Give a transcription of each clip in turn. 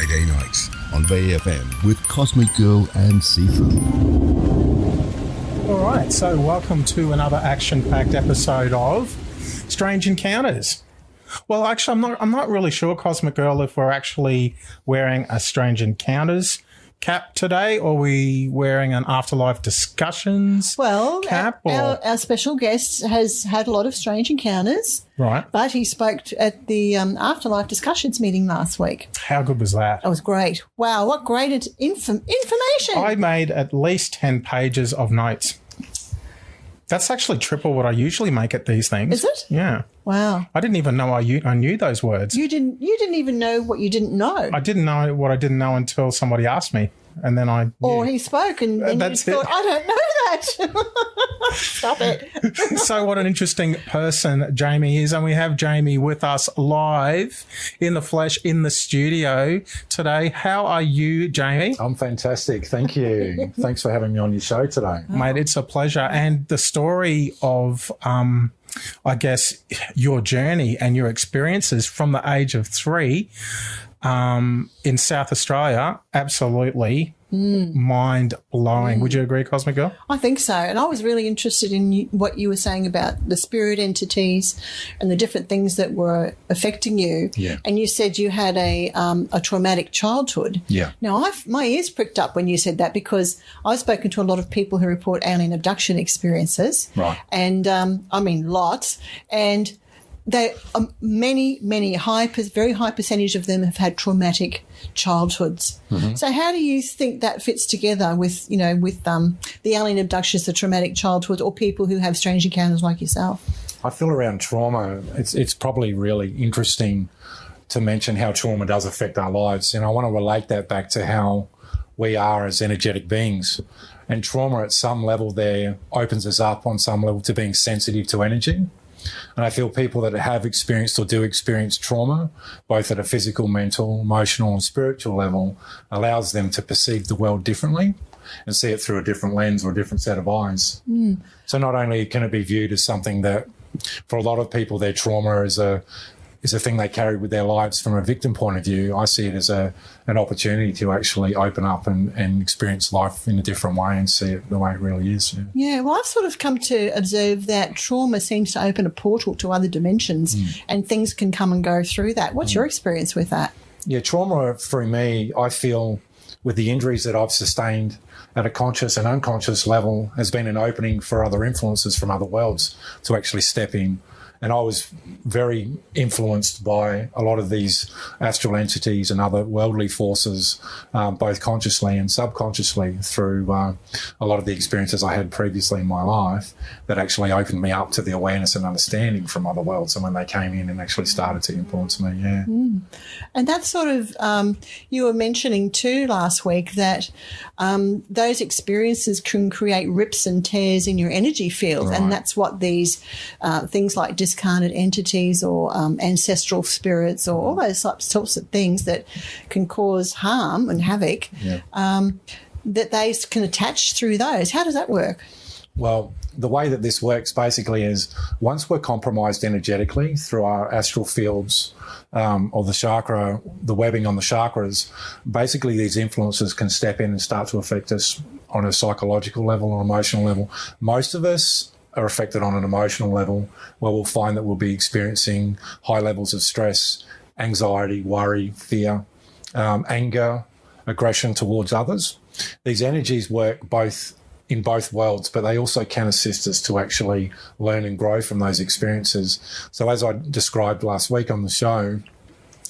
Friday nights on VFM with Cosmic Girl and Sifu. All right, so welcome to another action-packed episode of Strange Encounters. Well, actually, I'm not really sure, Cosmic Girl, if we're actually wearing a Strange Encounters cap today, or are we wearing an Afterlife Discussions cap? Our special guest has had a lot of strange encounters. Right. But he spoke at the Afterlife Discussions meeting last week. How good was that? It was great. Wow, what great information. I made at least 10 pages of notes. That's actually triple what I usually make at these things. Is it? Yeah. Wow. I didn't even know I knew those words. You didn't even know what you didn't know. I didn't know what I didn't know until somebody asked me. And then I knew. Or he spoke and you That's thought, it. I don't know that. Stop it. So what an interesting person Jamie is. And we have Jamie with us live in the flesh in the studio today. How are you, Jamie? I'm fantastic. Thank you. Thanks for having me on your show today. Mate, it's a pleasure. And the story of, I guess, your journey and your experiences from the age of 3 in South Australia, absolutely mind-blowing. Would you agree, Cosmic Girl? I think so. And I was really interested in what you were saying about the spirit entities and the different things that were affecting you. Yeah. And you said you had a traumatic childhood. Yeah. Now, my ears pricked up when you said that, because I've spoken to a lot of people who report alien abduction experiences. Right. And, I mean, lots. And they many very high percentage of them have had traumatic childhoods. Mm-hmm. So how do you think that fits together with the alien abductions, the traumatic childhood, or people who have strange encounters like yourself? I feel around trauma, it's probably really interesting to mention how trauma does affect our lives. And I want to relate that back to how we are as energetic beings. And trauma at some level there opens us up on some level to being sensitive to energy. And I feel people that have experienced or do experience trauma, both at a physical, mental, emotional and spiritual level, allows them to perceive the world differently and see it through a different lens or a different set of eyes. Mm. So not only can it be viewed as something that, for a lot of people, their trauma is a thing they carry with their lives from a victim point of view, I see it as an opportunity to actually open up and experience life in a different way and see it the way it really is. Yeah, well, I've sort of come to observe that trauma seems to open a portal to other dimensions and things can come and go through that. What's your experience with that? Yeah, trauma for me, I feel, with the injuries that I've sustained at a conscious and unconscious level, has been an opening for other influences from other worlds to actually step in. And I was very influenced by a lot of these astral entities and other worldly forces, both consciously and subconsciously, through a lot of the experiences I had previously in my life that actually opened me up to the awareness and understanding from other worlds. And when they came in and actually started to influence me, yeah. Mm. And that's sort of, you were mentioning too last week that those experiences can create rips and tears in your energy field. Right. And that's what these things like discarnate entities or ancestral spirits or all those sorts of things that can cause harm and havoc, that they can attach through those. How does that work? Well, the way that this works basically is once we're compromised energetically through our astral fields or the webbing on the chakras, basically these influences can step in and start to affect us on a psychological level or emotional level. Most of us are affected on an emotional level, where we'll find that we'll be experiencing high levels of stress, anxiety, worry, fear, anger, aggression towards others. These energies work in both worlds, but they also can assist us to actually learn and grow from those experiences. So as I described last week on the show,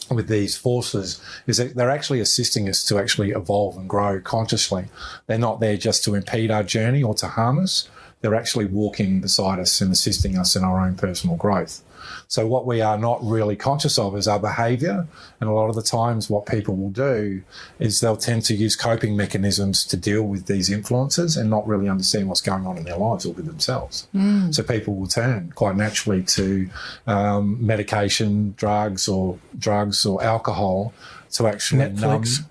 with these forces, is that they're actually assisting us to actually evolve and grow consciously. They're not there just to impede our journey or to harm us. They're actually walking beside us and assisting us in our own personal growth. So what we are not really conscious of is our behaviour, and a lot of the times what people will do is they'll tend to use coping mechanisms to deal with these influences and not really understand what's going on in their lives or with themselves. So people will turn quite naturally to medication, drugs or alcohol to actually Netflix.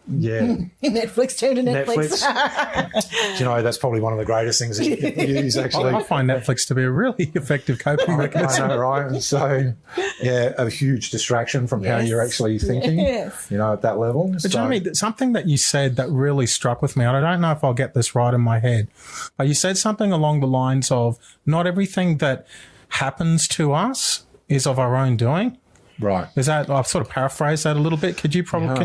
Netflix turned to Netflix. Do you know, that's probably one of the greatest things that you can use, actually. I find Netflix to be a really effective coping mechanism. I know, right? And so, a huge distraction from how you're actually thinking, at that level. But Jamie, something that you said that really struck with me, and I don't know if I'll get this right in my head, but you said something along the lines of not everything that happens to us is of our own doing. Right. Is that, I've sort of paraphrased that a little bit. Could you probably,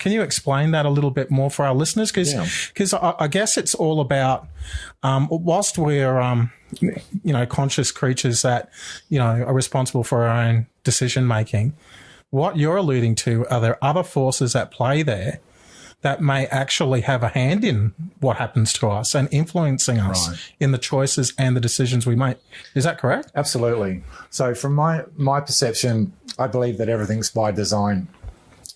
can you explain that a little bit more for our listeners? Because I guess it's all about, whilst we're, conscious creatures that, are responsible for our own decision making, what you're alluding to, are there other forces at play there that may actually have a hand in what happens to us and influencing us in the choices and the decisions we make. Is that correct? Absolutely. So from my perception, I believe that everything's by design.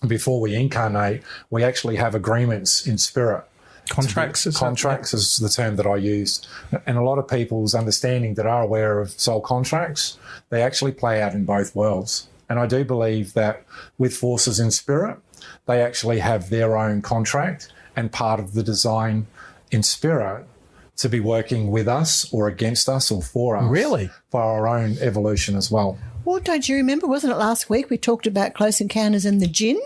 Before we incarnate, we actually have agreements in spirit. Contracts is the term that I use. And a lot of people's understanding that are aware of soul contracts, they actually play out in both worlds. And I do believe that with forces in spirit, they actually have their own contract and part of the design in spirit to be working with us or against us or for us. Really? For our own evolution as well. Well, don't you remember, wasn't it last week we talked about Close Encounters and the Jinn?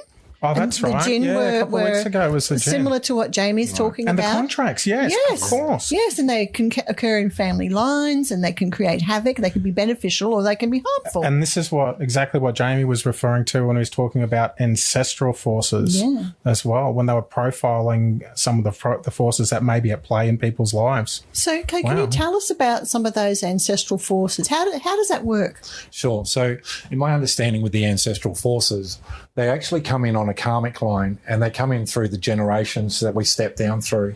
Oh, that's right. The Jinn a couple of weeks ago was the Jinn. Similar to what Jamie's talking and about. And the contracts, yes, of course. Yes, and they can occur in family lines and they can create havoc. They can be beneficial or they can be harmful. And this is exactly what Jamie was referring to when he was talking about ancestral forces as well, when they were profiling some of the forces that may be at play in people's lives. So, can you tell us about some of those ancestral forces? How does that work? Sure. So, in my understanding with the ancestral forces, they actually come in on a karmic line and they come in through the generations that we step down through.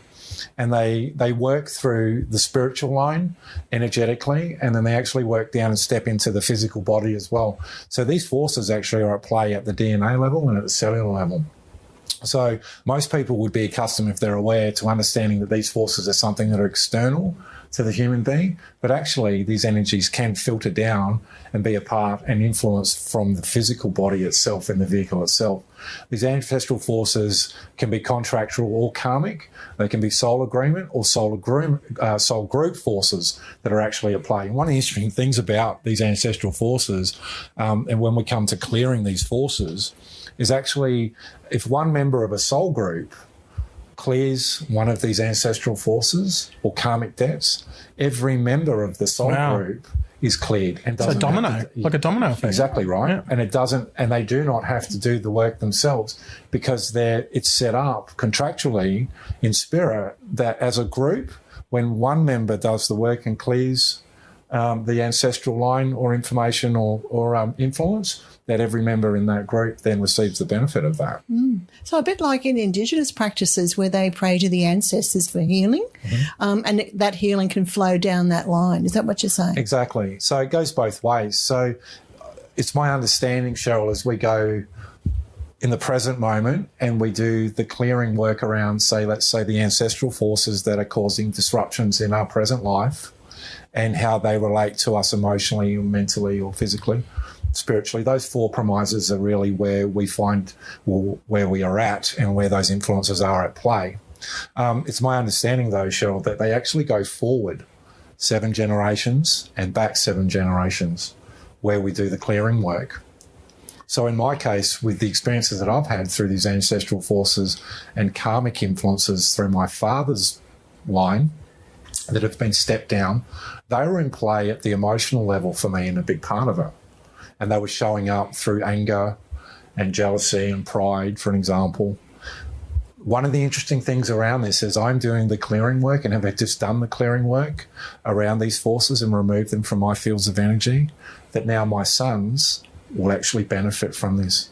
And they work through the spiritual line energetically, and then they actually work down and step into the physical body as well. So these forces actually are at play at the DNA level and at the cellular level. So most people would be accustomed, if they're aware, to understanding that these forces are something that are external to the human being, but actually these energies can filter down and be a part and influence from the physical body itself and the vehicle itself. These ancestral forces can be contractual or karmic. They can be soul agreement or soul group forces that are actually at play. And one of the interesting things about these ancestral forces, and when we come to clearing these forces, is actually if one member of a soul group clears one of these ancestral forces or karmic debts, every member of the soul group is cleared. And it's a domino, like a domino effect. Exactly right. Yeah. And they do not have to do the work themselves because it's set up contractually in spirit that as a group, when one member does the work and clears the ancestral line or information or influence, that every member in that group then receives the benefit of that. So a bit like in Indigenous practices where they pray to the ancestors for healing, and that healing can flow down that line. Is that what you're saying? Exactly. So it goes both ways. So it's my understanding, Cheryl, as we go in the present moment and we do the clearing work around, let's say the ancestral forces that are causing disruptions in our present life and how they relate to us emotionally or mentally or physically, spiritually, those four premises are really where we find where we are at and where those influences are at play. It's my understanding, though, Cheryl, that they actually go forward 7 generations and back 7 generations where we do the clearing work. So in my case, with the experiences that I've had through these ancestral forces and karmic influences through my father's line that have been stepped down, they were in play at the emotional level for me and a big part of it. And they were showing up through anger and jealousy and pride, for an example. One of the interesting things around this is I'm doing the clearing work and have just done the clearing work around these forces and removed them from my fields of energy, that now my sons will actually benefit from this.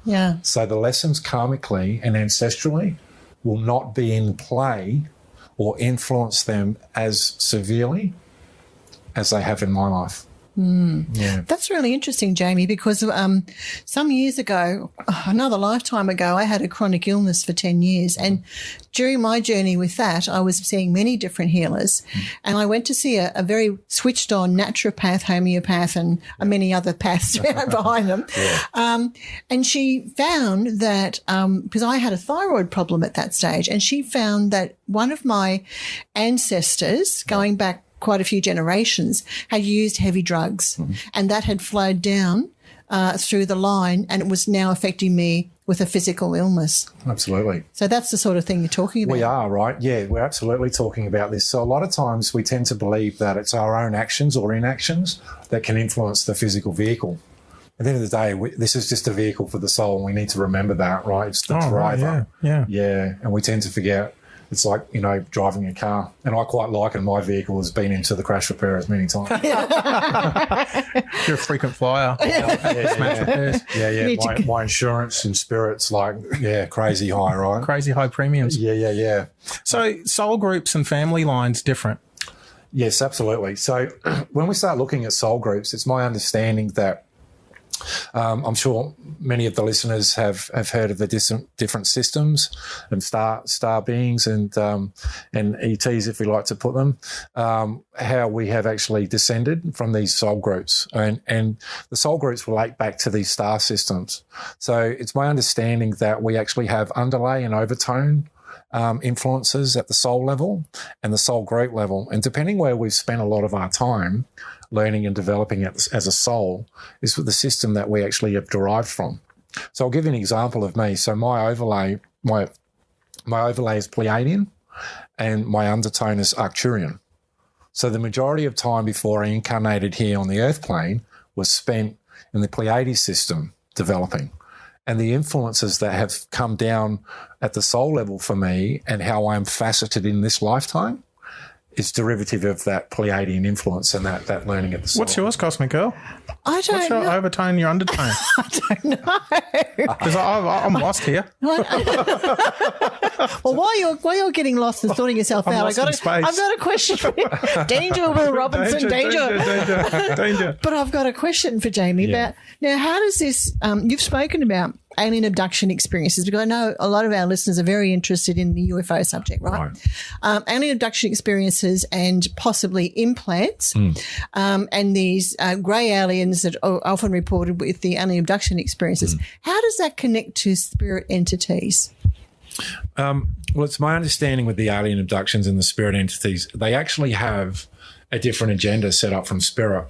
Yeah. So the lessons karmically and ancestrally will not be in play or influence them as severely as they have in my life. Yeah. That's really interesting, Jamie, because some years ago, another lifetime ago, I had a chronic illness for 10 years. And during my journey with that, I was seeing many different healers. And I went to see a very switched on naturopath, homeopath, and many other paths behind them. And she found that, because I had a thyroid problem at that stage, and she found that one of my ancestors, going back quite a few generations, had used heavy drugs, and that had flowed down through the line, and it was now affecting me with a physical illness. Absolutely. So that's the sort of thing you're talking about. We are, right? Yeah, we're absolutely talking about this. So a lot of times we tend to believe that it's our own actions or inactions that can influence the physical vehicle. At the end of the day, this is just a vehicle for the soul, and we need to remember that, right? It's the driver. Right, yeah, and we tend to forget. It's like, driving a car. And I quite liken my vehicle has been into the crash repairers many times. You're a frequent flyer. Smash repairs. Yeah. My insurance in Spirit's crazy high, right? Crazy high premiums. Yeah. So soul groups and family lines different? Yes, absolutely. So when we start looking at soul groups, it's my understanding that I'm sure many of the listeners have heard of the different systems and star beings and ETs, if we like to put them, how we have actually descended from these soul groups. And the soul groups relate back to these star systems. So it's my understanding that we actually have underlay and overtone influences at the soul level and the soul group level. And depending where we've spent a lot of our time learning and developing as a soul is with the system that we actually have derived from. So I'll give you an example of me. So my overlay is Pleiadian and my undertone is Arcturian. So the majority of time before I incarnated here on the earth plane was spent in the Pleiades system developing. And the influences that have come down at the soul level for me and how I'm faceted in this lifetime is derivative of that Pleiadian influence and that learning at the soul. What's yours, Cosmic Girl? I don't What's your know. overtone and your undertone? I don't know. Because I'm lost here. Well, while you're getting lost and sorting yourself out, lost in space. I've got a question for you. Danger, Will Robinson, danger. But I've got a question for Jamie about now. How does this? You've spoken about alien abduction experiences, because I know a lot of our listeners are very interested in the UFO subject, right? Alien abduction experiences and possibly implants, and these grey aliens that are often reported with the alien abduction experiences. How does that connect to spirit entities? Well, it's my understanding with the alien abductions and the spirit entities, they actually have a different agenda set up from spirit.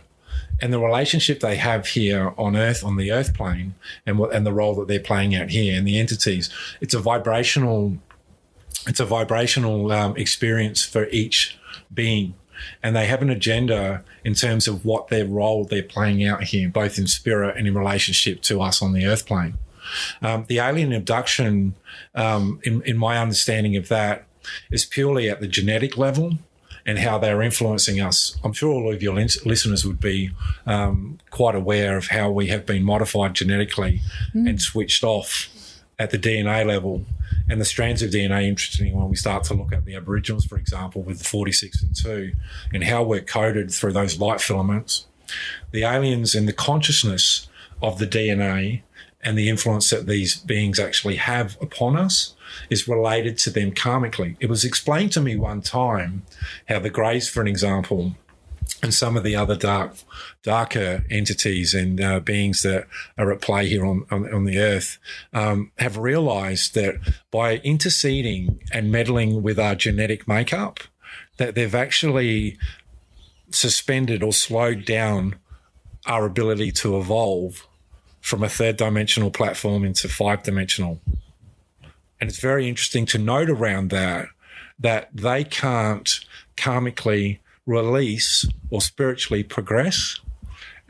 And the relationship they have here on Earth, on the Earth plane, and the role that they're playing out here, and the entities, it's a vibrational experience for each being, and they have an agenda in terms of what their role they're playing out here, both in spirit and in relationship to us on the Earth plane. The alien abduction, in my understanding of that, is purely at the genetic level and how they're influencing us. I'm sure all of your listeners would be quite aware of how we have been modified genetically and switched off at the DNA level. And the strands of DNA, interestingly, when we start to look at the Aboriginals, for example, with the 46 and 2, and how we're coded through those light filaments, the aliens and the consciousness of the DNA and the influence that these beings actually have upon us is related to them karmically. It was explained to me one time how the Greys, for an example, and some of the other darker entities and beings that are at play here on the earth have realised that by interceding and meddling with our genetic makeup, that they've actually suspended or slowed down our ability to evolve from a third-dimensional platform into five-dimensional. And it's very interesting to note around that they can't karmically release or spiritually progress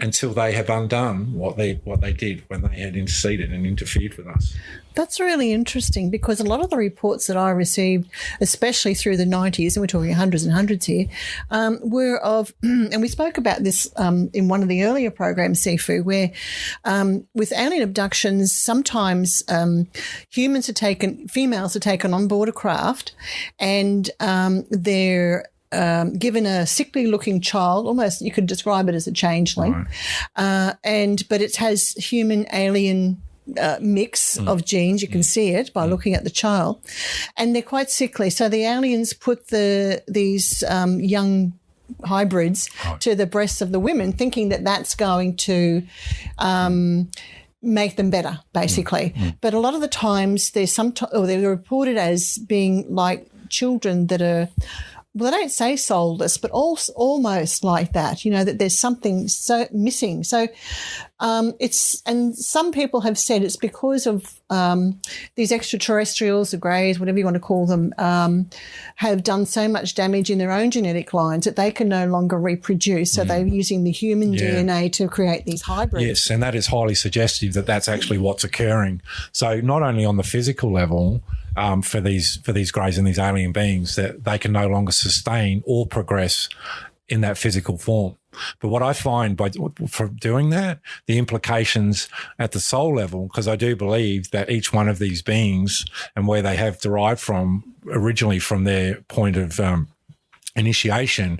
until they have undone what they did when they had interceded and interfered with us. That's really interesting, because a lot of the reports that I received, especially through the 90s, and we're talking hundreds and hundreds here, were of, and we spoke about this in one of the earlier programs, Sifu, where with alien abductions, sometimes females are taken on board a craft, and they're given a sickly-looking child, almost you could describe it as a changeling, but it has human-alien mix of genes. You can see it by looking at the child, and they're quite sickly. So the aliens put these young hybrids to the breasts of the women, thinking that that's going to make them better, basically. But a lot of the times they're reported as being like children that are, well, they don't say soulless, but also almost like that, that there's something so missing. So and some people have said it's because of these extraterrestrials, the greys, whatever you want to call them, have done so much damage in their own genetic lines that they can no longer reproduce. So they're using the human DNA to create these hybrids. Yes, and that is highly suggestive that that's actually what's occurring. So not only on the physical level, for these greys and these alien beings, that they can no longer sustain or progress in that physical form. But what I find for doing that, the implications at the soul level, because I do believe that each one of these beings and where they have derived from originally from their point of initiation,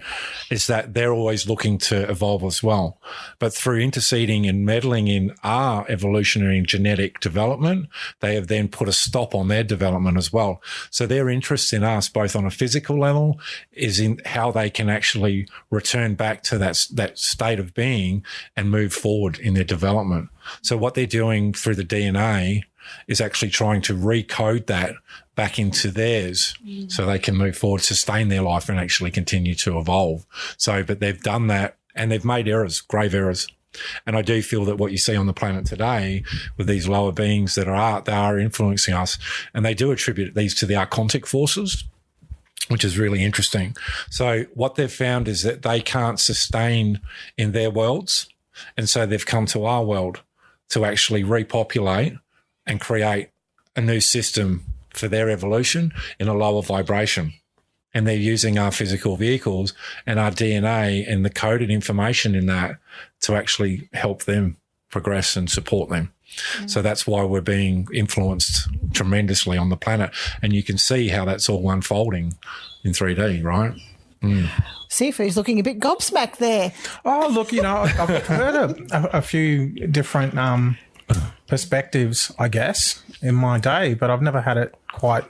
is that they're always looking to evolve as well. But through interceding and meddling in our evolutionary and genetic development, they have then put a stop on their development as well. So their interest in us, both on a physical level, is in how they can actually return back to that state of being and move forward in their development. So what they're doing through the DNA is actually trying to recode that back into theirs so they can move forward, sustain their life and actually continue to evolve. So, but they've done that and they've made errors, grave errors. And I do feel that what you see on the planet today with these lower beings they are influencing us, and they do attribute these to the archontic forces, which is really interesting. So what they've found is that they can't sustain in their worlds. And so they've come to our world to actually repopulate and create a new system for their evolution in a lower vibration. And they're using our physical vehicles and our DNA and the coded information in that to actually help them progress and support them. So that's why we're being influenced tremendously on the planet. And you can see how that's all unfolding in 3D, right? Sifu's looking a bit gobsmacked there. Oh, look, I've heard a few different perspectives, I guess, in my day, but I've never had it quite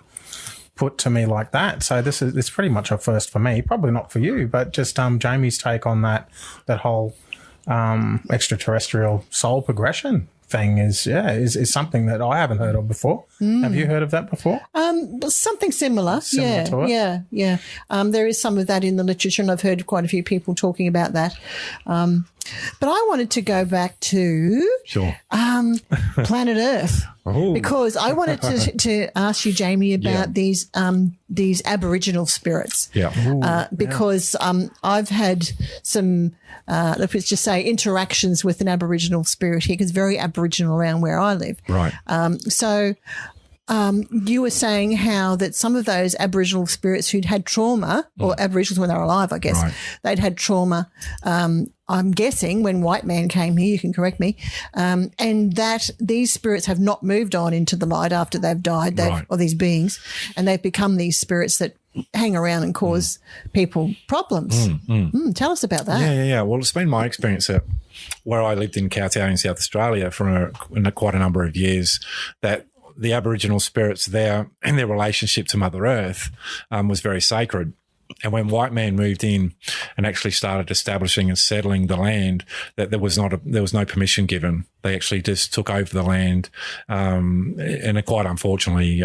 put to me like that. So this is pretty much a first for me. Probably not for you, but just Jamie's take on that whole extraterrestrial soul progression thing is something that I haven't heard of before. Have you heard of that before? Something similar. Similar to it? Yeah. There is some of that in the literature, and I've heard quite a few people talking about that. But I wanted to go back to planet Earth because I wanted to ask you, Jamie, about these Aboriginal spirits. Because I've had some, let's just say, interactions with an Aboriginal spirit here, because it's very Aboriginal around where I live. Right. You were saying how that some of those Aboriginal spirits who'd had trauma, or Aboriginals when they were alive, I guess, they'd had trauma, I'm guessing, when white man came here, you can correct me, and that these spirits have not moved on into the light after they've died, or these beings, and they've become these spirits that hang around and cause people problems. Tell us about that. Yeah. Well, it's been my experience at where I lived in Kowtow in South Australia for quite a number of years, that the Aboriginal spirits there and their relationship to Mother Earth was very sacred. And when white man moved in and actually started establishing and settling the land, that there was no permission given. They actually just took over the land, and quite unfortunately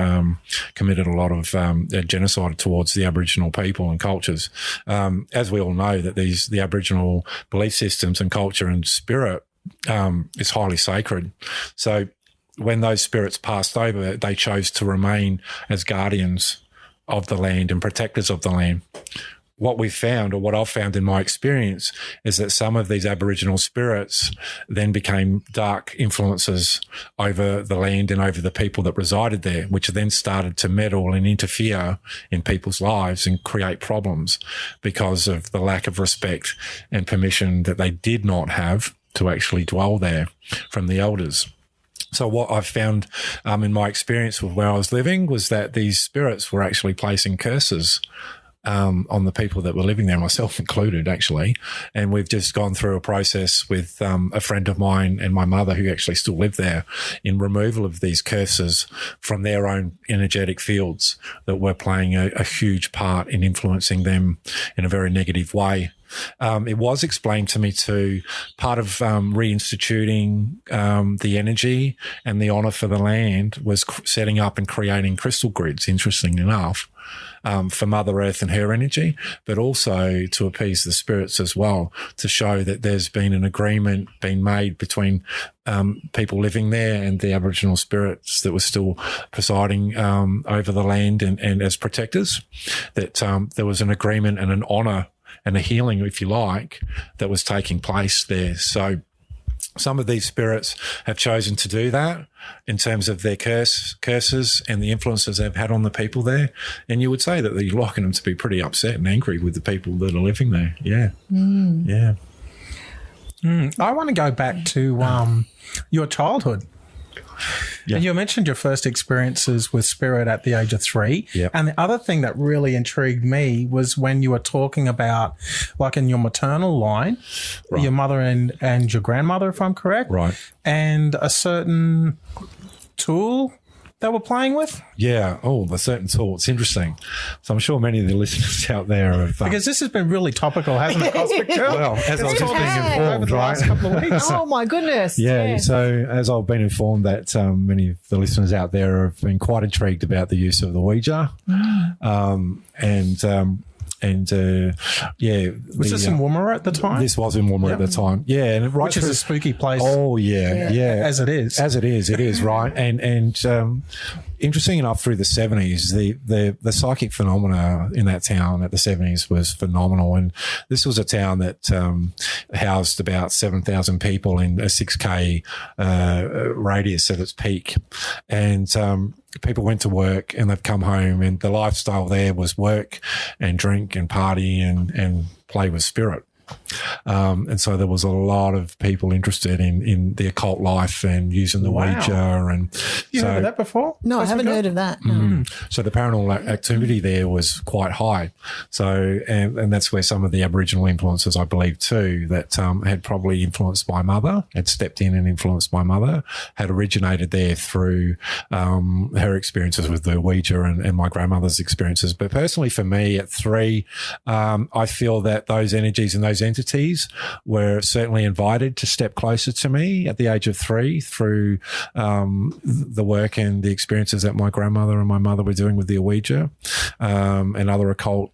committed a lot of genocide towards the Aboriginal people and cultures. As we all know, that the Aboriginal belief systems and culture and spirit is highly sacred. So when those spirits passed over, they chose to remain as guardians of the land and protectors of the land. What we've found, or what I've found in my experience, is that some of these Aboriginal spirits then became dark influences over the land and over the people that resided there, which then started to meddle and interfere in people's lives and create problems because of the lack of respect and permission that they did not have to actually dwell there from the elders. So what I've found in my experience with where I was living was that these spirits were actually placing curses on the people that were living there, myself included, actually. And we've just gone through a process with a friend of mine and my mother, who actually still live there, in removal of these curses from their own energetic fields that were playing a huge part in influencing them in a very negative way. It was explained to me too, part of reinstituting the energy and the honour for the land was setting up and creating crystal grids, interesting enough, for Mother Earth and her energy, but also to appease the spirits as well, to show that there's been an agreement being made between people living there and the Aboriginal spirits that were still presiding over the land and as protectors, that there was an agreement and an honour and a healing, if you like, that was taking place there. So some of these spirits have chosen to do that in terms of their curses and the influences they've had on the people there. And you would say that you're liking them to be pretty upset and angry with the people that are living there. Yeah. Yeah. I want to go back to your childhood. Yeah. And you mentioned your first experiences with spirit at the age of 3. Yeah. And the other thing that really intrigued me was when you were talking about, like in your maternal line, your mother and your grandmother, if I'm correct. Right. And a certain tool they were playing with? Yeah. Oh, the certain tool. It's interesting. So I'm sure many of the listeners out there have... because this has been really topical, hasn't it, Cosmic Girl? Well, as I was just being over informed, the right? last couple of weeks. Oh, my goodness. Yeah, Yes. so as I've been informed that many of the listeners out there have been quite intrigued about the use of the Ouija. Yeah. Was this in Woomera at the time? This was in Woomera at the time. Yeah. And right Which is a spooky place. Oh, yeah. As it is. As it is, right. And interesting enough, through the 70s, the psychic phenomena in that town at the 70s was phenomenal. And this was a town that housed about 7,000 people in a 6K radius at its peak. And people went to work and they'd come home, and the lifestyle there was work and drink and party and play with spirit. And so there was a lot of people interested in the occult life and using the Ouija. And you heard of that before? No, I haven't heard of that. No. So the paranormal activity there was quite high. So, and that's where some of the Aboriginal influences, I believe too, that had probably influenced my mother, had stepped in and influenced my mother, had originated there through her experiences with the Ouija and my grandmother's experiences. But personally for me at 3, I feel that those energies and those entities were certainly invited to step closer to me at the age of 3 through the work and the experiences that my grandmother and my mother were doing with the Ouija and other occult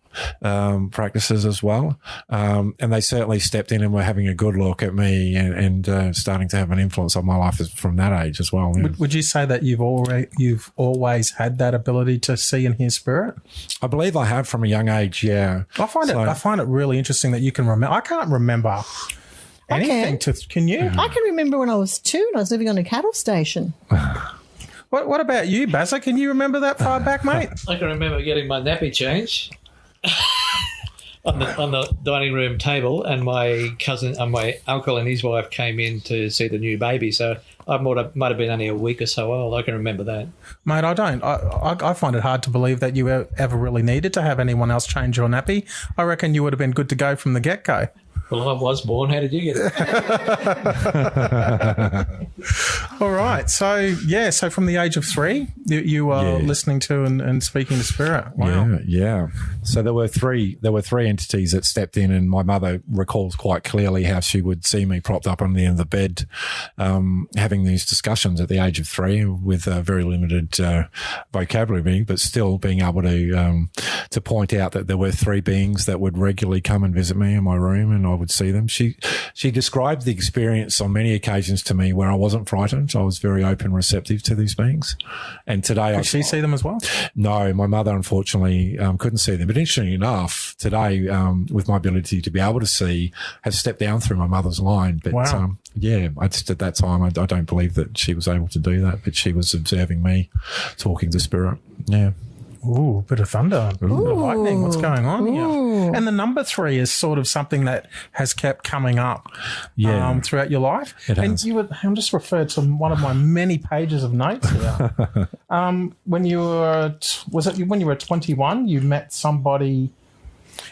practices as well. And they certainly stepped in and were having a good look at me and starting to have an influence on my life from that age as well. Yeah. Would you say that you've always had that ability to see and hear spirit? I believe I have from a young age, yeah. I find it really interesting that you can remember. I can't remember anything. Can you? I can remember when I was 2 and I was living on a cattle station. What about you, Bazza? Can you remember that far back, mate? I can remember getting my nappy changed on the dining room table, and my cousin and my uncle and his wife came in to see the new baby. So I might have been only a week or so old. I can remember that. Mate, I don't. I find it hard to believe that you ever really needed to have anyone else change your nappy. I reckon you would have been good to go from the get-go. Well, I was born. How did you get it? All right. So from the age of 3, you were listening to and speaking to spirit. Wow. Yeah. So there were three entities that stepped in, and my mother recalls quite clearly how she would see me propped up on the end of the bed, having these discussions at the age of 3 with a very limited vocabulary, but still being able to point out that there were 3 beings that would regularly come and visit me in my room, and I would see them. She described the experience on many occasions to me where I wasn't frightened. I was very open, receptive to these beings. And today, Did she see them as well? No, my mother unfortunately couldn't see them. But interestingly enough, today, with my ability to be able to see, has stepped down through my mother's line. But wow. I just at that time, I don't believe that she was able to do that. But she was observing me, talking to spirit. Yeah. Ooh, bit of thunder, bit of lightning. What's going on here? And the number 3 is sort of something that has kept coming up throughout your life. It has. And I'm just referred to one of my many pages of notes here. When you were, when you were 21, you met somebody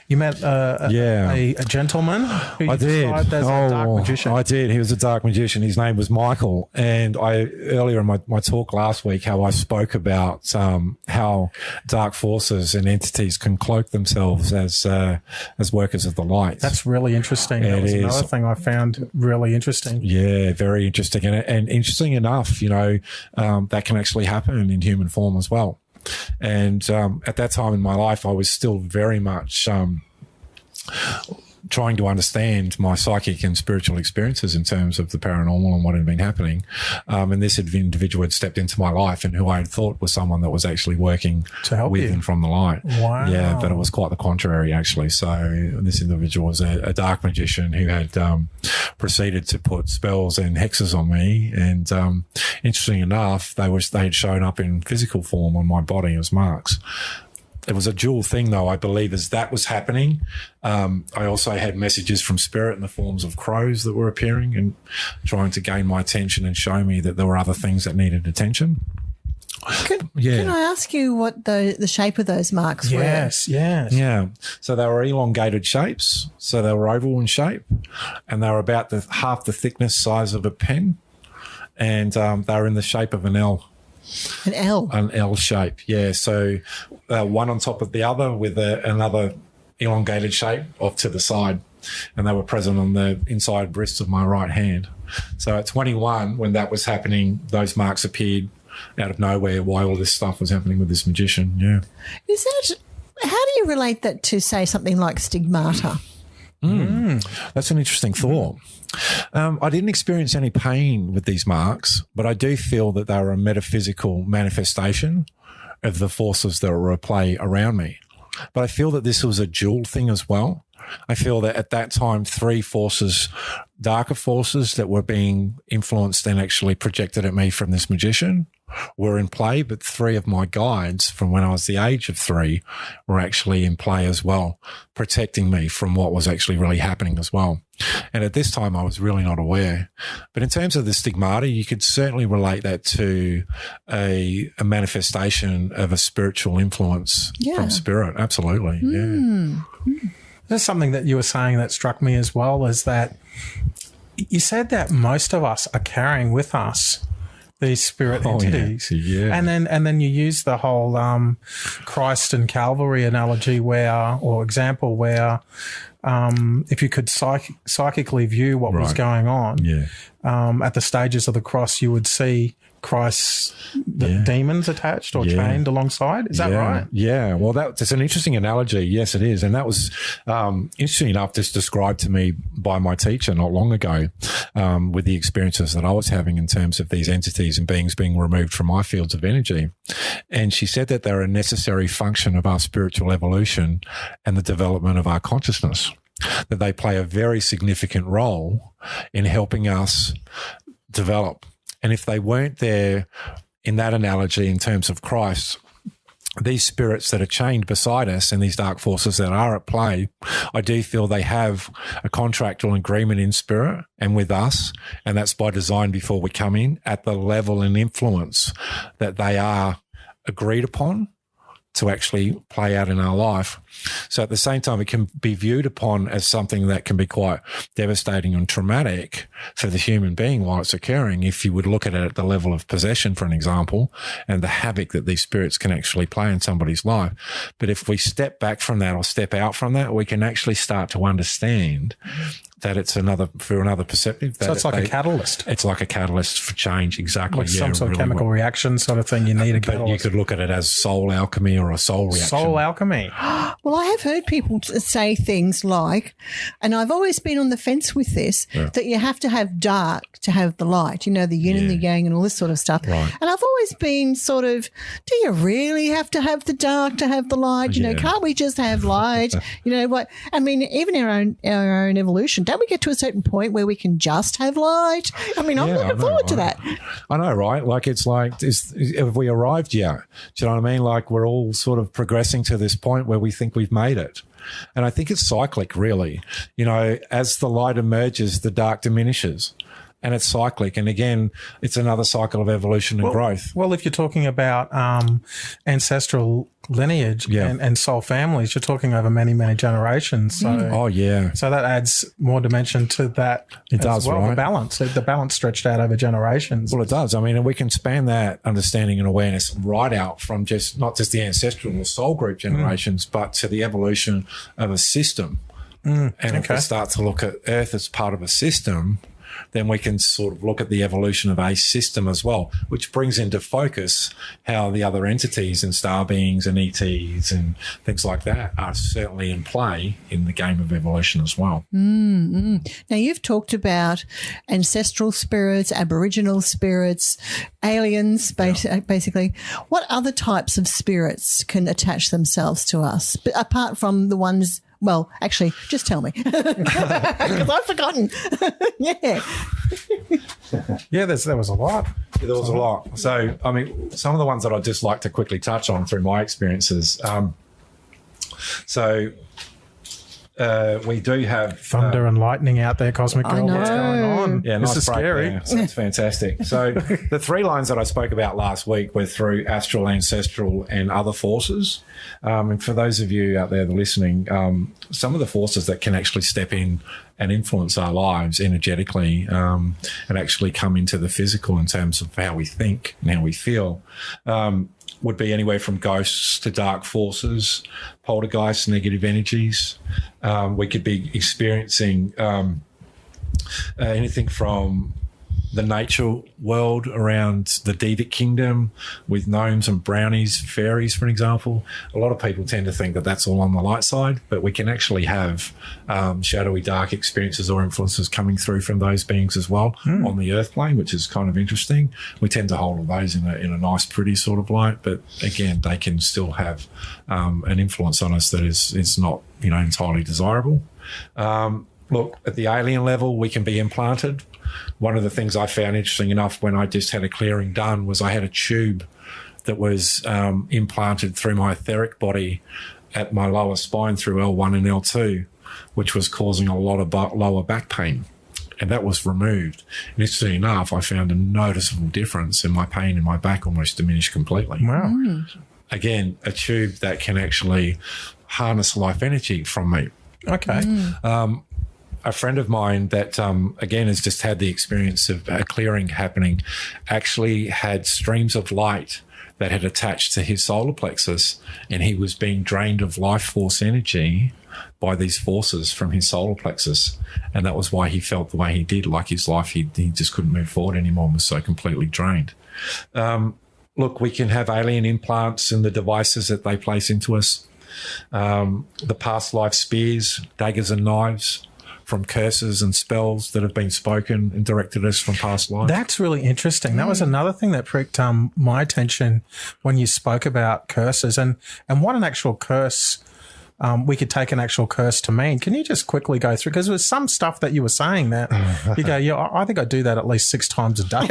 You met a gentleman who you described as a dark magician. I did. He was a dark magician. His name was Michael. And I earlier in my talk last week, how I spoke about how dark forces and entities can cloak themselves as workers of the light. That's really interesting. That was another thing I found really interesting. Yeah, very interesting. And interesting enough, that can actually happen in human form as well. And at that time in my life, I was still very much trying to understand my psychic and spiritual experiences in terms of the paranormal and what had been happening. And this individual had stepped into my life, and who I had thought was someone that was actually working to help with you. and from the light. Wow. Yeah, but it was quite the contrary, actually. So this individual was a dark magician who had proceeded to put spells and hexes on me. And interesting enough, they had shown up in physical form on my body as marks. It was a dual thing, though, I believe, as that was happening. I also had messages from spirit in the forms of crows that were appearing and trying to gain my attention and show me that there were other things that needed attention. Can I ask you what the shape of those marks were? Yes. Yeah. So they were elongated shapes. So they were oval in shape, and they were about half the thickness size of a pen, and they were in the shape of an L. An L? An L shape, yeah. So one on top of the other with another elongated shape off to the side. And they were present on the inside wrist of my right hand. So at 21, when that was happening, those marks appeared out of nowhere while all this stuff was happening with this magician, yeah. How do you relate that to, say, something like stigmata? That's an interesting thought. I didn't experience any pain with these marks, but I do feel that they were a metaphysical manifestation of the forces that were at play around me. But I feel that this was a dual thing as well. I feel that at that time, 3 forces, darker forces that were being influenced and actually projected at me from this magician were in play, but 3 of my guides from when I was the age of 3 were actually in play as well, protecting me from what was actually really happening as well. And at this time, I was really not aware. But in terms of the stigmata, you could certainly relate that to a manifestation of a spiritual influence from spirit. Absolutely. Yeah. There's something that you were saying that struck me as well, is that you said that most of us are carrying with us these spirit entities. Yeah. And then you use the whole Christ and Calvary analogy example where if you could psychically view what was going on at the stages of the cross, you would see Christ's demons attached or chained alongside. Is that right? Yeah. Well, that's an interesting analogy. Yes, it is. And that was interesting enough just described to me by my teacher not long ago with the experiences that I was having in terms of these entities and beings being removed from my fields of energy. And she said that they're a necessary function of our spiritual evolution and the development of our consciousness, that they play a very significant role in helping us develop. And if they weren't there in that analogy in terms of Christ, these spirits that are chained beside us and these dark forces that are at play, I do feel they have a contractual agreement in spirit and with us, and that's by design before we come in, at the level and influence that they are agreed upon to actually play out in our life. So at the same time, it can be viewed upon as something that can be quite devastating and traumatic for the human being while it's occurring, if you would look at it at the level of possession, for an example, and the havoc that these spirits can actually play in somebody's life. But if we step back from that or step out from that, we can actually start to understand that it's another perspective. So it's like a catalyst. It's like a catalyst for change, exactly. Like some sort of chemical reaction sort of thing. You need a catalyst. But you could look at it as soul alchemy or a soul reaction. Soul alchemy. Well, I have heard people say things like, and I've always been on the fence with this, that you have to have dark to have the light, the yin and the yang and all this sort of stuff. Right. And I've always been sort of, do you really have to have the dark to have the light? Can't we just have light? What? I mean, even our own evolution, don't we get to a certain point where we can just have light? I mean, I'm looking forward to that. I know, right? Like, have we arrived yet? Do you know what I mean? Like, we're all sort of progressing to this point where we think we've made it. And I think it's cyclic, really. As the light emerges, the dark diminishes. And it's cyclic. And again, it's another cycle of evolution and growth. Well, if you're talking about ancestral lineage Yeah. and soul families, you're talking over many, many generations. So, Oh, yeah. so that adds more dimension to that. It as does, well. right? The balance stretched out over generations. Well, it does. I mean, and we can span that understanding and awareness right out from just not just the ancestral or soul group generations, but to the evolution of a system. And if we start to look at Earth as part of a system, then we can sort of look at the evolution of a system as well, which brings into focus how the other entities and star beings and ETs and things like that are certainly in play in the game of evolution as well. Now, you've talked about ancestral spirits, Aboriginal spirits, aliens, basically. What other types of spirits can attach themselves to us, apart from the ones... Well, actually, just tell me, because I've forgotten. Yeah. Yeah, there was a lot. There was a lot. So, I mean, some of the ones that I'd just like to quickly touch on through my experiences. We do have Thunder and lightning out there, Cosmic Girl. I know. What's going on? Yeah, this nice is break scary. there. So it's fantastic. So the 3 lines that I spoke about last week were through astral, ancestral, and other forces. And for those of you out there that are listening, some of the forces that can actually step in and influence our lives energetically and actually come into the physical in terms of how we think and how we feel would be anywhere from ghosts to dark forces, poltergeists, negative energies. We could be experiencing anything from the nature world around the Devic kingdom with gnomes and brownies, fairies, for example. A lot of people tend to think that that's all on the light side, but we can actually have shadowy, dark experiences or influences coming through from those beings as well on the earth plane, which is kind of interesting. We tend to hold all those in a nice, pretty sort of light, but again, they can still have an influence on us that is not, entirely desirable. Look, at the alien level, we can be implanted. One of the things I found interesting enough when I just had a clearing done was I had a tube that was implanted through my etheric body at my lower spine through L1 and L2, which was causing a lot of lower back pain. And that was removed. And interestingly enough, I found a noticeable difference in my pain in my back almost diminished completely. Wow. Again, a tube that can actually harness life energy from me. Okay. A friend of mine that, again, has just had the experience of a clearing happening, actually had streams of light that had attached to his solar plexus, and he was being drained of life force energy by these forces from his solar plexus. And that was why he felt the way he did, like his life, he just couldn't move forward anymore and was so completely drained. Look, we can have alien implants in the devices that they place into us. The past life spears, daggers and knives from curses and spells that have been spoken and directed at us from past lives. That's really interesting. That was another thing that pricked my attention when you spoke about curses and what an actual curse we could take an actual curse to mean. Can you just quickly go through? Because there was some stuff that you were saying that you go, yeah, I think I do that at least 6 times a day.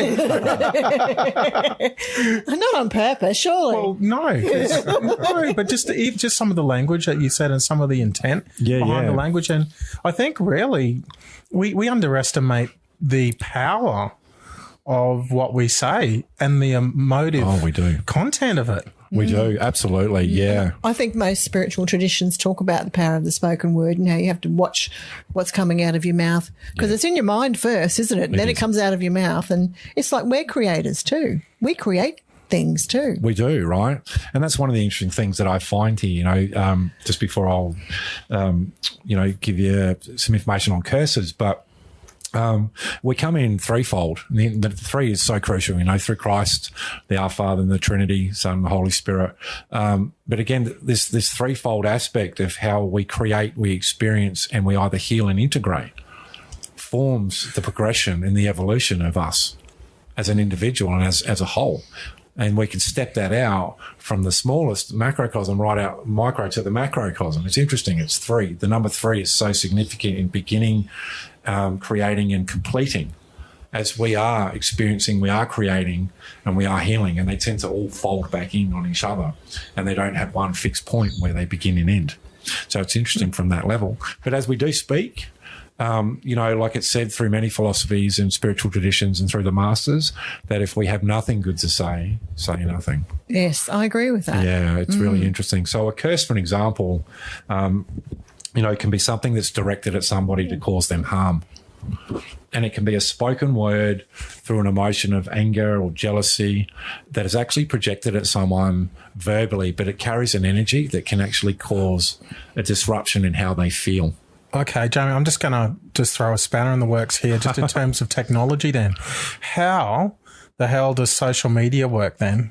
Not on purpose, surely. Well, no, but just some of the language that you said and some of the intent behind the language. And I think really we underestimate the power of what we say and the emotive content of it. We do, absolutely, yeah. I think most spiritual traditions talk about the power of the spoken word and how you have to watch what's coming out of your mouth because it's in your mind first, isn't it? And then it comes out of your mouth. And it's like we're creators too. We create things too. We do, right? And that's one of the interesting things that I find here, just before I'll, give you some information on curses, but we come in threefold. The 3 is so crucial, through Christ, the Our Father and the Trinity, Son and the Holy Spirit. But again, this threefold aspect of how we create, we experience, and we either heal and integrate forms the progression and the evolution of us as an individual and as a whole. And we can step that out from the smallest macrocosm right out micro to the macrocosm. It's interesting. It's 3. The number 3 is so significant in beginning, creating and completing. As we are experiencing, we are creating and we are healing, and they tend to all fold back in on each other, and they don't have one fixed point where they begin and end. So it's interesting from that level. But as we do speak, like it's said through many philosophies and spiritual traditions and through the masters, that if we have nothing good to say nothing. Yes, I agree with that. Yeah, it's really interesting. So a curse, for an example, can be something that's directed at somebody to cause them harm. And it can be a spoken word through an emotion of anger or jealousy that is actually projected at someone verbally, but it carries an energy that can actually cause a disruption in how they feel. Okay, Jamie, I'm just going to throw a spanner in the works here, just in terms of technology then. How the hell does social media work then?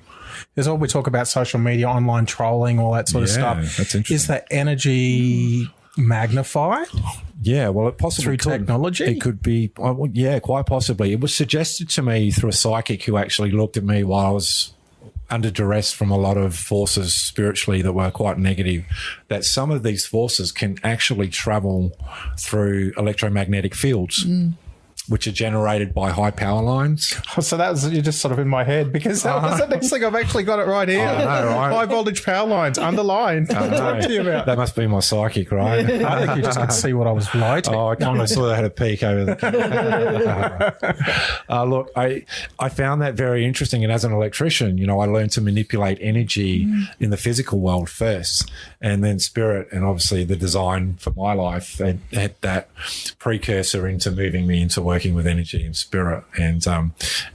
Because all we talk about social media, online trolling, all that sort of stuff. That's interesting. Is that energy magnified? Yeah, well, it possibly through technology? It could be, quite possibly. It was suggested to me through a psychic who actually looked at me while I was under duress from a lot of forces spiritually that were quite negative, that some of these forces can actually travel through electromagnetic fields. Which are generated by high power lines. So you're just sort of in my head, because that was the next thing. I've actually got it right here. I know, right? High voltage power lines, underlined. Talk to you about. That must be my psychic, right? I think you just could see what I was writing. I kind of saw they had a peek over the look, I found that very interesting. And as an electrician, I learned to manipulate energy in the physical world first, and then spirit, and obviously the design for my life had that precursor into moving me into working with energy and spirit and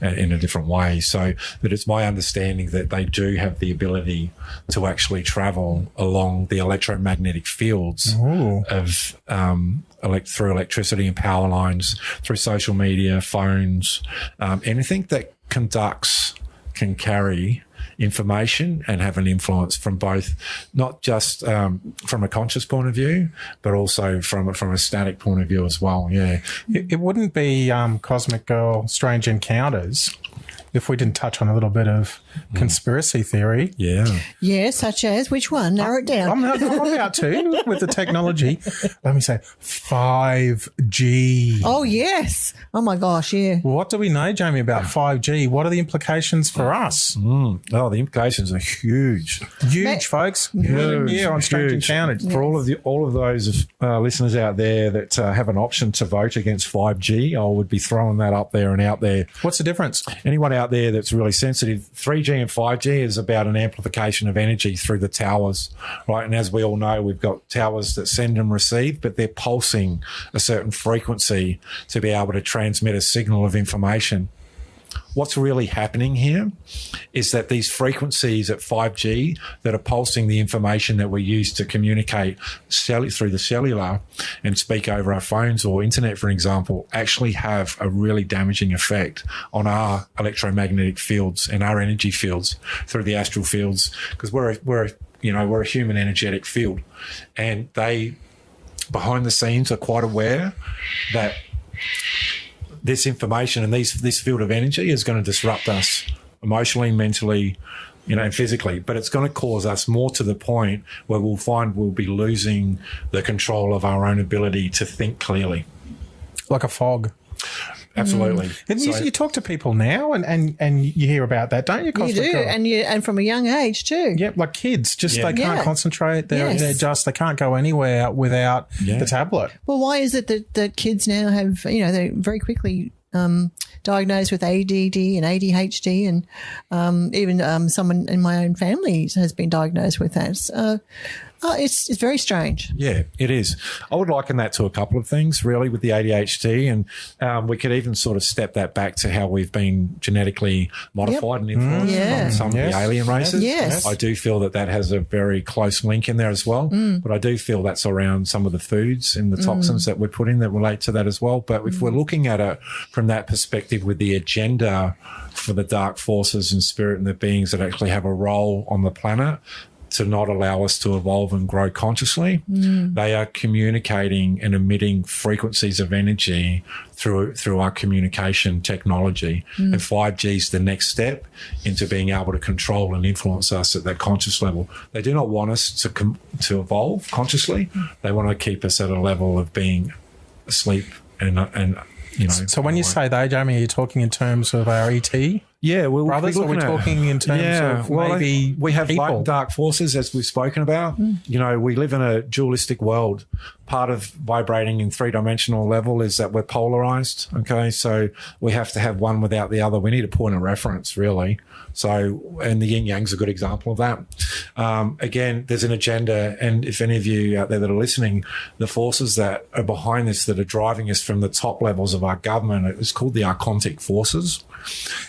in a different way. So that it's my understanding that they do have the ability to actually travel along the electromagnetic fields of through electricity and power lines, through social media, phones, anything that conducts can carry information and have an influence from both, not just from a conscious point of view, but also from a static point of view as well. Yeah, it wouldn't be Cosmic Girl Strange Encounters if we didn't touch on a little bit of conspiracy theory. Yeah, such as which one? Narrow it down. I'm about to with the technology. Let me say 5G. Oh, yes. Oh, my gosh, yeah. What do we know, Jamie, about 5G? What are the implications for us? Oh, the implications are huge. Huge, folks. Huge on Strange Encounters. For all of those listeners out there that have an option to vote against 5G, I would be throwing that up there and out there. What's the difference? Anyone out there that's really sensitive, 3G and 5G is about an amplification of energy through the towers, right? And as we all know, we've got towers that send and receive, but they're pulsing a certain frequency to be able to transmit a signal of information. What's really happening here is that these frequencies at 5G that are pulsing the information that we use to communicate through the cellular and speak over our phones or internet, for example, actually have a really damaging effect on our electromagnetic fields and our energy fields through the astral fields, because we're a human energetic field, and they behind the scenes are quite aware that this information and this field of energy is going to disrupt us emotionally, mentally, and physically, but it's going to cause us more to the point where we'll find we'll be losing the control of our own ability to think clearly. Like a fog. Absolutely. And you talk to people now and you hear about that, don't you, Cosmic You do, Girl? and from a young age too. Yeah, like kids, they can't concentrate. They can't go anywhere without the tablet. Well, why is it that kids now have, they're very quickly diagnosed with ADD and ADHD, and even someone in my own family has been diagnosed with that. It's very strange. Yeah, it is. I would liken that to a couple of things, really, with the ADHD, and we could even sort of step that back to how we've been genetically modified and influenced from some of the alien races. Yes. I do feel that has a very close link in there as well, but I do feel that's around some of the foods and the toxins that we put in that relate to that as well. But if we're looking at it from that perspective with the agenda for the dark forces and spirit and the beings that actually have a role on the planet, to not allow us to evolve and grow consciously. They are communicating and emitting frequencies of energy through our communication technology. And 5G is the next step into being able to control and influence us at that conscious level. They do not want us to evolve consciously. They want to keep us at a level of being asleep and So when you say they, Jamie, are you talking in terms of our ET Yeah, well, brothers? Or are we talking in terms of maybe we have people? light and dark forces, as we've spoken about. You know, we live in a dualistic world. Part of vibrating in three-dimensional level is that we're polarized. Okay, so we have to have one without the other. We need a point of reference, really. So, and the yin yang's a good example of that. Again, there's an agenda, and if any of you out there that are listening, the forces that are behind this, that are driving us from the top levels of our government, it's called the archontic forces.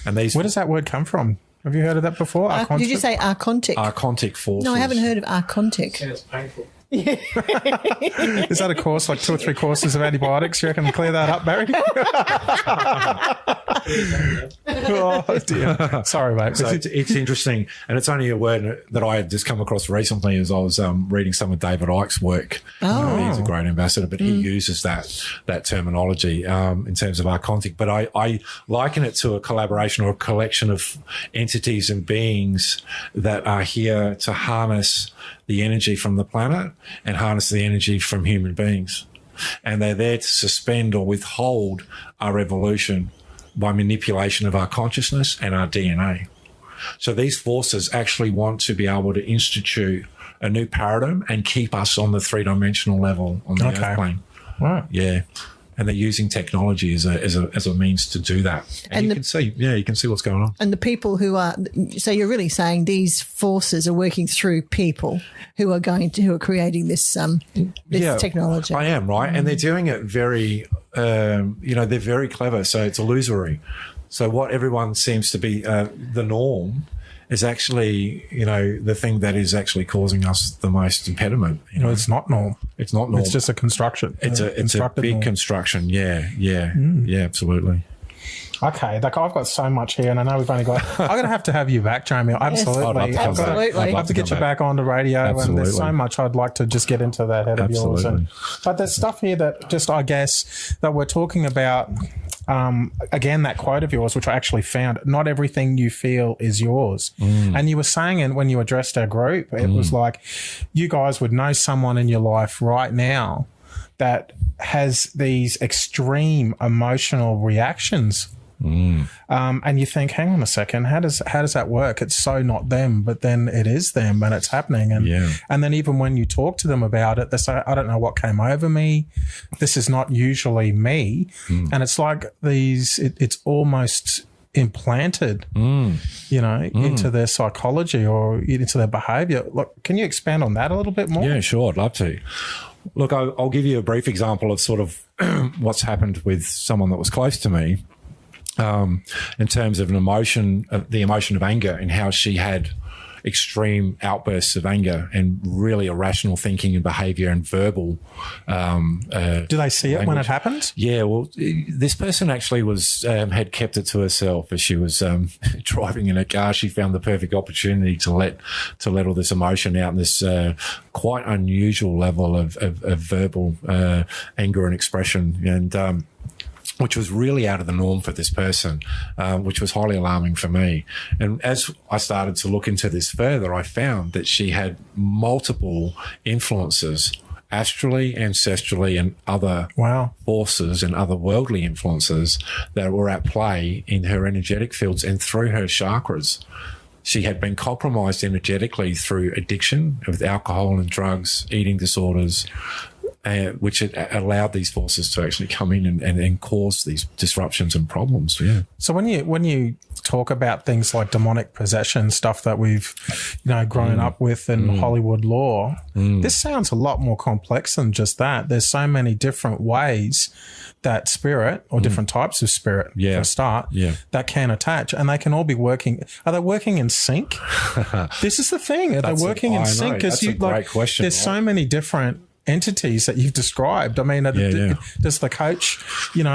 And these, Where does that word come from? Have you heard of that before? Did you say archontic? Archontic forces. No, I haven't heard of archontic. Sounds painful. Is that a course, like 2 or 3 courses of antibiotics? You reckon clear that up, Barry? Oh, dear. Sorry, mate. So it's interesting, and it's only a word that I had just come across recently as I was reading some of David Icke's work. Oh. He's a great ambassador, but he uses that terminology in terms of archontic. But I liken it to a collaboration or a collection of entities and beings that are here to harness the energy from the planet and harness the energy from human beings. And they're there to suspend or withhold our evolution by manipulation of our consciousness and our DNA. So these forces actually want to be able to institute a new paradigm and keep us on the three-dimensional level on the earth plane. Right. Yeah. And they're using technology as a means to do that. And you can see what's going on. And the people who are, so you're really saying these forces are working through people who are creating this technology. I am, right? And they're doing it very, they're very clever. So it's illusory. So what everyone seems to be the norm is actually, the thing that is actually causing us the most impediment. It's not normal. It's not normal. It's just a construction. It's a big norm. construction. Yeah, absolutely. Okay, like I've got so much here, and I know we've only got. I'm going to have you back, Jamie. Absolutely, I'd love to come back. Absolutely. I have to get you back onto radio, Absolutely. and there's so much I'd like to just get into that head of yours. Absolutely. But there's stuff here that just, I guess, that we're talking about. Again, that quote of yours, which I actually found, not everything you feel is yours. And you were saying, and when you addressed our group, it was like you guys would know someone in your life right now that has these extreme emotional reactions. And you think, hang on a second, how does that work? It's so not them, but then it is them and it's happening. And then even when you talk to them about it, they say, I don't know what came over me. This is not usually me. And it's like it's almost implanted, into their psychology or into their behavior. Look, can you expand on that a little bit more? Yeah, sure. I'd love to. Look, I'll give you a brief example of sort of what's happened with someone that was close to me. In terms of the emotion of anger, and how she had extreme outbursts of anger and really irrational thinking and behavior and verbal. Do they see it when it happens? Yeah, well, this person actually had kept it to herself as she was driving in a car. She found the perfect opportunity to let all this emotion out in this quite unusual level of verbal anger and expression, and which was really out of the norm for this person, which was highly alarming for me. And as I started to look into this further, I found that she had multiple influences, astrally, ancestrally, and other forces and other worldly influences that were at play in her energetic fields and through her chakras. She had been compromised energetically through addiction with alcohol and drugs, eating disorders, which had allowed these forces to actually come in and cause these disruptions and problems. Yeah. So when you talk about things like demonic possession, stuff that we've grown up with in Hollywood lore, this sounds a lot more complex than just that. There's so many different ways that spirit or different types of spirit for a start that can attach, and they can all be working. Are they working in sync? This is the thing. Are they working in sync? That's a great question. There's so many different entities that you've described. I mean, does the coach, get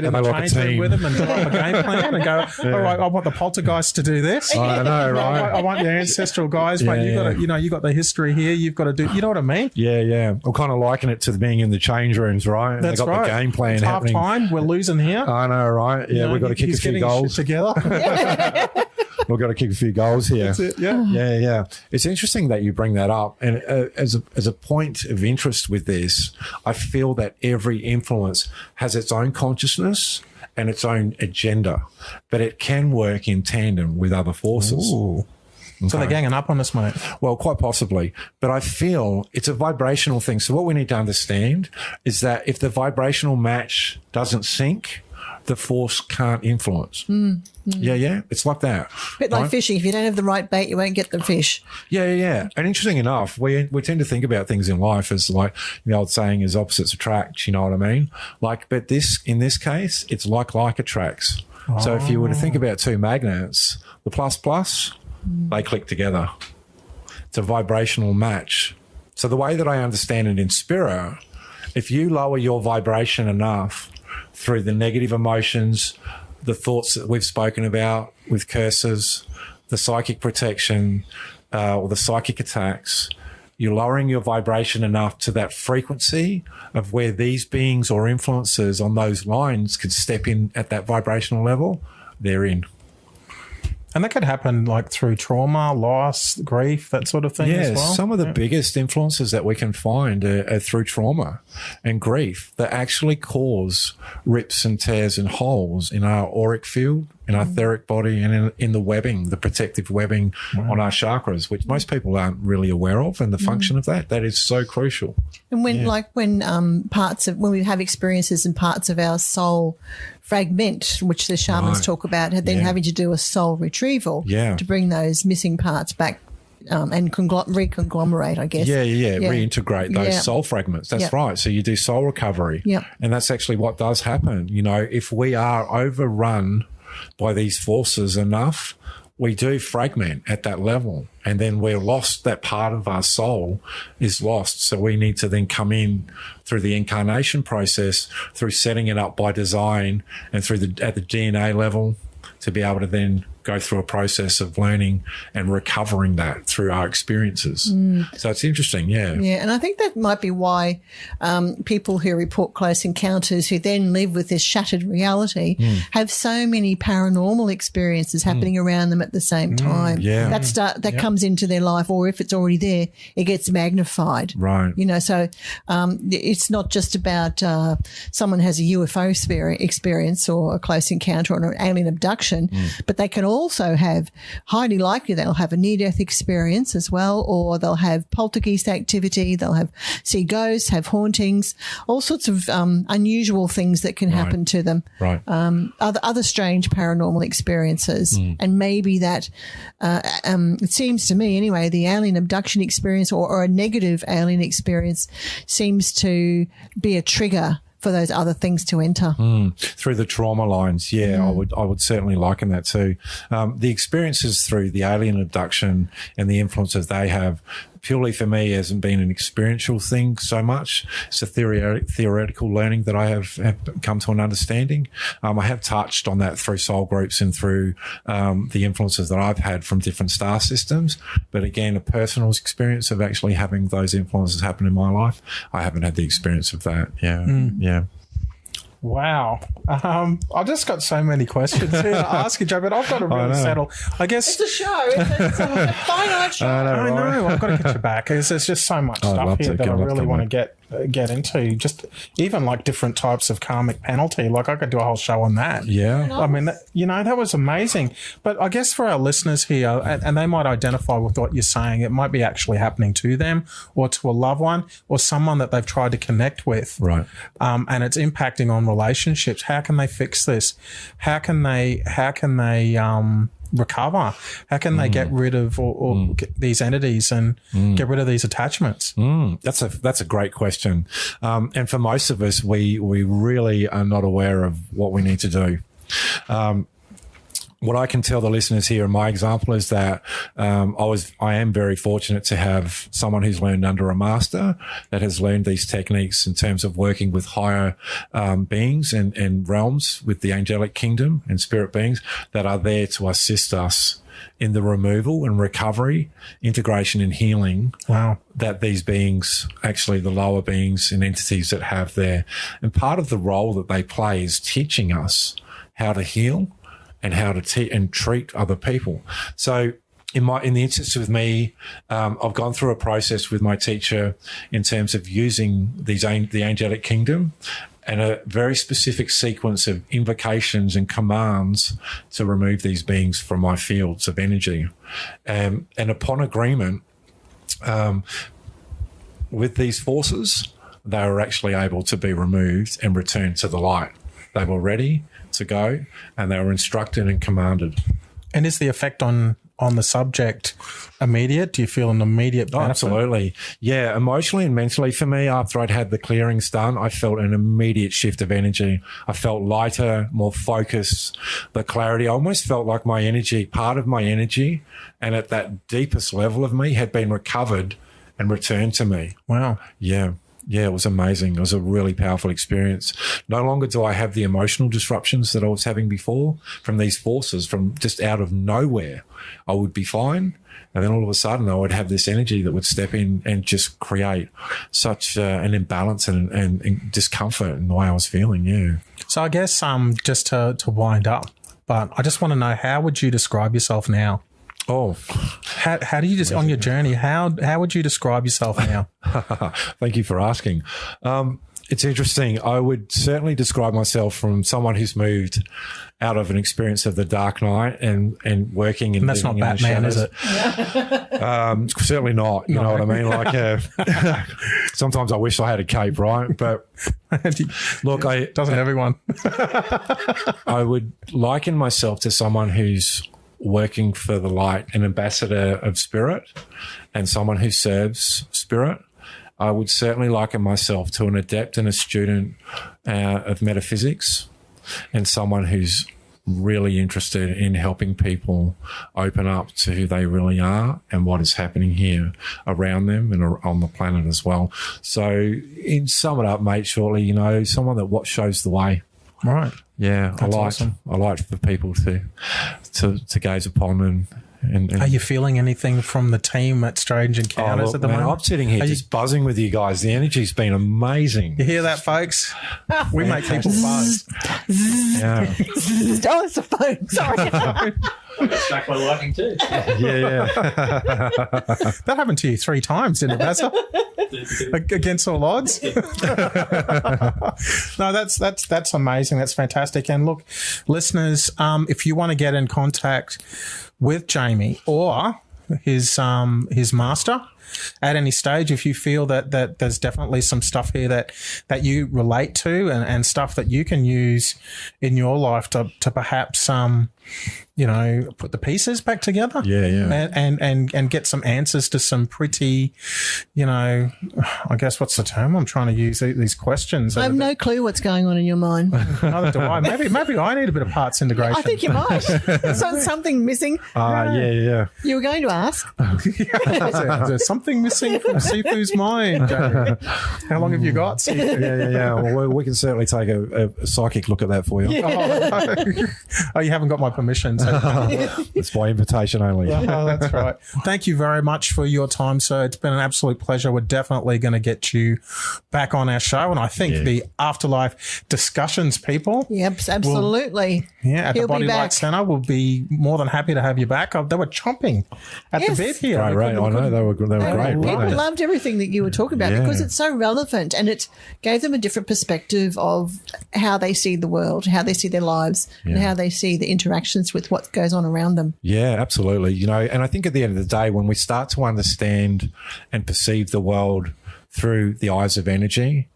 in the change room with them and draw up a game plan and go, all right, I want the poltergeist to do this. I know, right? I want the ancestral guys, but you got the history here. You've got to do, you know what I mean? Yeah. I'll kind of liken it to being in the change rooms, right? That's they got the game plan happening. Half time, we're losing here. I know, right? Yeah, we've got to kick a few goals together. We've got to kick a few goals here. That's it, yeah. Yeah. It's interesting that you bring that up. And as a point of interest with this, I feel that every influence has its own consciousness and its own agenda, but it can work in tandem with other forces. Ooh. So they're ganging up on us, mate. Well, quite possibly. But I feel it's a vibrational thing. So what we need to understand is that if the vibrational match doesn't sync, the force can't influence. Yeah. It's like that. A bit like fishing. If you don't have the right bait, you won't get the fish. Yeah. And interesting enough, we tend to think about things in life as like the old saying is opposites attract, you know what I mean? Like, but in this case, it's like attracts. So if you were to think about two magnets, the plus, they click together. It's a vibrational match. So the way that I understand it in spirit, if you lower your vibration enough through the negative emotions, the thoughts that we've spoken about with curses, the psychic protection, or the psychic attacks, you're lowering your vibration enough to that frequency of where these beings or influences on those lines could step in at that vibrational level, they're in. And that could happen like through trauma, loss, grief, that sort of thing as well. Some of the biggest influences that we can find are through trauma and grief that actually cause rips and tears and holes in our auric field, in our etheric body, and in the webbing, the protective webbing on our chakras, which most people aren't really aware of, and the function of that is so crucial. And when when we have experiences and parts of our soul fragment, which the shamans talk about, then having to do a soul retrieval to bring those missing parts back and reconglomerate, I guess. Reintegrate those soul fragments. That's right. So you do soul recovery. And that's actually what does happen. You know, if we are overrun by these forces enough, we do fragment at that level, and then we're lost. That part of our soul is lost. So we need to then come in through the incarnation process, through setting it up by design, and through at the DNA level to be able to then go through a process of learning and recovering that through our experiences. So it's interesting, Yeah, and I think that might be why people who report close encounters who then live with this shattered reality have so many paranormal experiences happening around them at the same time. That comes into their life, or if it's already there, it gets magnified. Right. You know, so it's not just about someone has a UFO experience or a close encounter or an alien abduction, but they can also have, highly likely they'll have a near-death experience as well, or they'll have poltergeist activity, they'll see ghosts, have hauntings, all sorts of unusual things that can happen to them. Right. Other strange paranormal experiences. And maybe that, it seems to me anyway, the alien abduction experience or a negative alien experience seems to be a trigger for those other things to enter through the trauma lines. I would certainly liken that too. The experiences through the alien abduction and the influences they have purely for me hasn't been an experiential thing so much. It's a theoretical learning that I have come to an understanding. I have touched on that through soul groups and through the influences that I've had from different star systems. But again, a personal experience of actually having those influences happen in my life, I haven't had the experience of that. Yeah. Wow. I've just got so many questions here to ask you, Joe, but I've got to really settle. I guess it's a show. It's a finite show. I know. I've got to get you back. There's just so much stuff here that I really want to get into. Just even like different types of karmic penalty. Like I could do a whole show on that. Yeah. I mean, that was amazing. But I guess for our listeners here, and they might identify with what you're saying, it might be actually happening to them or to a loved one or someone that they've tried to connect with. Right. And it's impacting on relationships. How can they fix this? How can they recover? How can they get rid of or get these entities and get rid of these attachments? That's a great question. And for most of us, we really are not aware of what we need to do. What I can tell the listeners here in my example is that I am very fortunate to have someone who's learned under a master that has learned these techniques in terms of working with higher beings and realms with the angelic kingdom and spirit beings that are there to assist us in the removal and recovery, integration and healing that these beings, actually the lower beings and entities that have there. And part of the role that they play is teaching us how to heal and how to treat other people. So in the instance with me, I've gone through a process with my teacher in terms of using the angelic kingdom and a very specific sequence of invocations and commands to remove these beings from my fields of energy. And upon agreement with these forces, they were actually able to be removed and returned to the light. They were ready to go, and they were instructed and commanded. And is the effect on the subject immediate? Do you feel an immediate benefit? Absolutely. Yeah, emotionally and mentally for me, after I'd had the clearings done, I felt an immediate shift of energy. I felt lighter, more focused, the clarity. I almost felt like my energy, part of my energy, and at that deepest level of me had been recovered and returned to me. Wow. Yeah. Yeah, it was amazing. It was a really powerful experience. No longer do I have the emotional disruptions that I was having before from these forces, from just out of nowhere. I would be fine, and then all of a sudden I would have this energy that would step in and just create such an imbalance and discomfort in the way I was feeling, yeah. So I guess just to wind up, but I just want to know, how would you describe yourself now? Oh, how do you just on your journey? How would you describe yourself now? Thank you for asking. It's interesting. I would certainly describe myself from someone who's moved out of an experience of the dark night and working and that's not Batman, is it? Certainly not. You know what I mean? Like, sometimes I wish I had a cape, right? But look, doesn't everyone? I would liken myself to someone who's working for the light, an ambassador of spirit, and someone who serves spirit. I would certainly liken myself to an adept and a student of metaphysics, and someone who's really interested in helping people open up to who they really are and what is happening here around them and on the planet as well. So, in sum it up, mate, shortly, someone that shows the way. Right. Yeah, awesome. I like for people to gaze upon and are you feeling anything from the team at Strange Encounters at the moment? I'm sitting here just buzzing with you guys. The energy's been amazing. You hear that, folks? We make people buzz. Yeah. Oh, it's a phone. Sorry. I got struck by lightning too. Yeah. That happened to you 3 times, didn't it, Bassa? Against all odds. No, that's amazing. That's fantastic. And look, listeners, if you want to get in contact with Jamie or his master at any stage, if you feel that there's definitely some stuff here that you relate to and stuff that you can use in your life to perhaps put the pieces back together. Yeah. And get some answers to some pretty, I guess what's the term I'm trying to use, these questions. I have no clue what's going on in your mind. Neither do I. Maybe I need a bit of parts integration. I think you might. Something missing. Yeah. You were going to ask. There's something missing from Sifu's mind, Jamie. How long have you got, Sifu? Yeah. Well, we can certainly take a psychic look at that for you. Yeah. Oh, you haven't got my permission. So. It's by invitation only. Oh, that's right. Thank you very much for your time, sir. It's been an absolute pleasure. We're definitely going to get you back on our show. And I think the Afterlife Discussions people. Yep, absolutely. At the Body Light Centre, we'll be more than happy to have you back. They were chomping at the bit here. Right. I know. They were great. People loved everything that you were talking about because it's so relevant, and it gave them a different perspective of how they see the world, how they see their lives, and how they see the interactions with what goes on around them. Yeah, absolutely. And I think at the end of the day, when we start to understand and perceive the world through the eyes of energy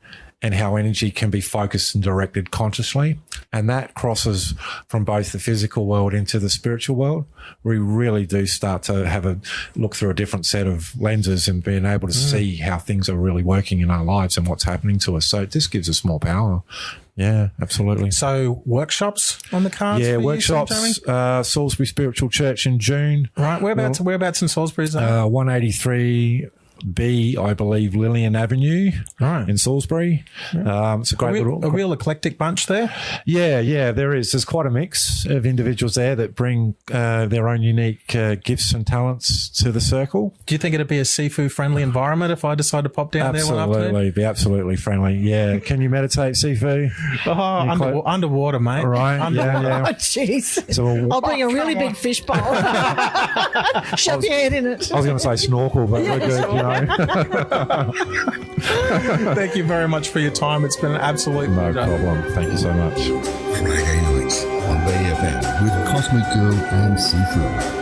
and how energy can be focused and directed consciously, and that crosses from both the physical world into the spiritual world, we really do start to have a look through a different set of lenses and being able to see how things are really working in our lives and what's happening to us. So it just gives us more power. Yeah, absolutely. So workshops on the cards? Yeah, for workshops. Salisbury Spiritual Church in June. Right. Whereabouts in Salisbury is that? 183B, I believe, Lillian Avenue, in Salisbury. It's a great a real eclectic bunch there. Yeah, there is. There's quite a mix of individuals there that bring their own unique gifts and talents to the circle. Do you think it'd be a Sifu friendly environment if I decide to pop down there one afternoon? Absolutely, be absolutely friendly. Yeah, can you meditate, Sifu? Underwater, mate. Right. Yeah. Oh, jeez. So I'll bring a really big fish bowl. Shove your head in it. I was going to say snorkel, but we're good. know. Thank you very much for your time. It's been an absolute No pleasure. problem. Thank you so much. Friday nights on Bay FM with Cosmic Girl and Sifu.